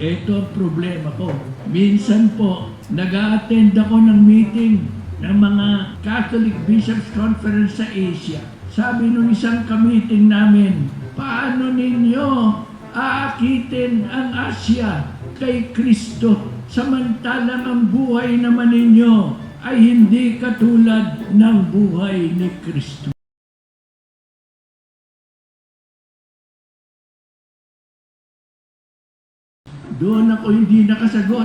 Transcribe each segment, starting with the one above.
Ito ang problema ko. Minsan po, nag-a-attend ako ng meeting ng mga Catholic Bishops Conference sa Asia. Sabi nung isang ka-meeting namin, paano ninyo aakitin ang Asya kay Kristo samantalang ang buhay naman ninyo ay hindi katulad ng buhay ni Kristo? Doon ako hindi nakasagot.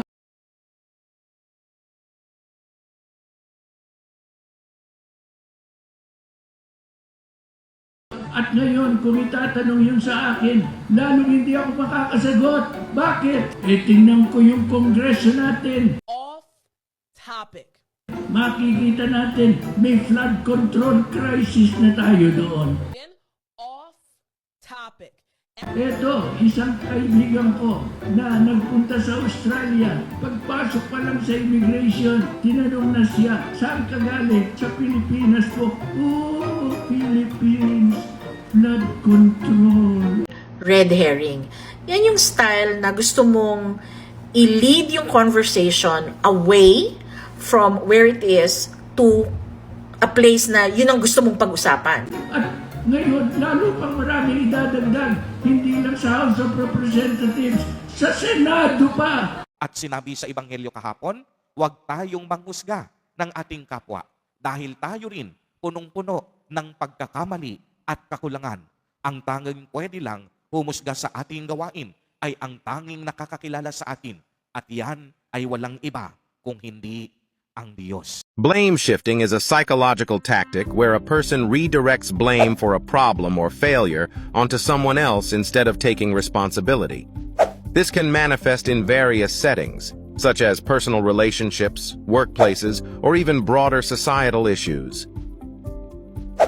At ngayon, kung itatanong yun sa akin, lalong hindi ako makakasagot. Bakit? Tingnan ko yung kongreso natin. Off topic. Makikita natin, may flood control crisis na tayo doon. Off topic. Ito, isang kaibigan ko na nagpunta sa Australia. Pagpasok pa lang sa immigration, tinanong na siya, saan ka galing? Sa Pilipinas po. Oh, Philippines, flood control. Red herring. Yan yung style na gusto mong i-lead yung conversation away from where it is to a place na yun ang gusto mong pag-usapan. At ngayon, lalo pang maraming idadagdag, hindi lang sa House of Representatives, sa Senado pa. At sinabi sa Ebanghelyo kahapon, huwag tayong manghusga ng ating kapwa dahil tayo rin punong-puno ng pagkakamali at kakulangan. Ang tanging pwede lang humusga sa ating gawain ay ang tanging nakakakilala sa atin at yan ay walang iba kung hindi ang Diyos. Blame shifting is a psychological tactic where a person redirects blame for a problem or failure onto someone else instead of taking responsibility. This can manifest in various settings, such as personal relationships, workplaces, or even broader societal issues.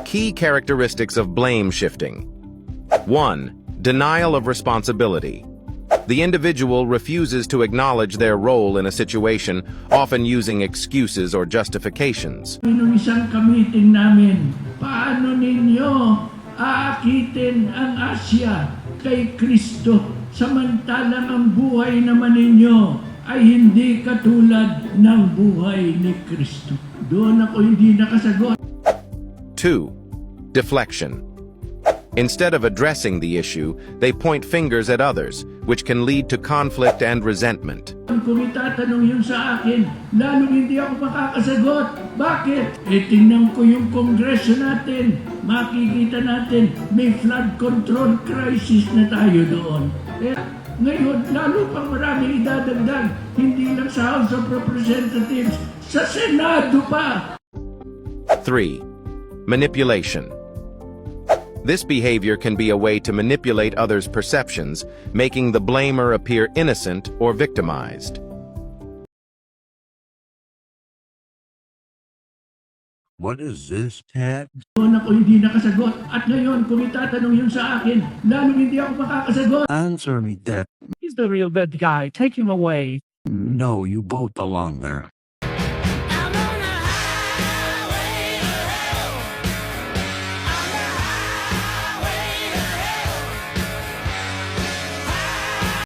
Key characteristics of blame shifting. 1. Denial of responsibility. The individual refuses to acknowledge their role in a situation, often using excuses or justifications. Nung isang ka-meeting namin, paano ninyo aakitin ang Asya kay Kristo samantalang ang buhay naman ninyo ay hindi katulad ng buhay ni Kristo? Doon ako hindi nakasagot. 2. Deflection. Instead of addressing the issue, they point fingers at others, which can lead to conflict and resentment. Kung itatanong yun sa akin, lalong hindi ako makakasagot. Bakit? Tingnan ko yung kongreso natin. Makikita natin, may flood control crisis na tayo doon. Ngayon, lalo pang maraming idadagdag, hindi lang sa House of Representatives, sa Senado pa. 3. Manipulation. This behavior can be a way to manipulate others' perceptions, making the blamer appear innocent or victimized. What is this, Ted? Doon ako hindi nakasagot. At ngayon, kung itatanong yun sa akin, lalong hindi ako makakasagot. Answer me, Ted. He's the real bad guy. Take him away. No, you both belong there.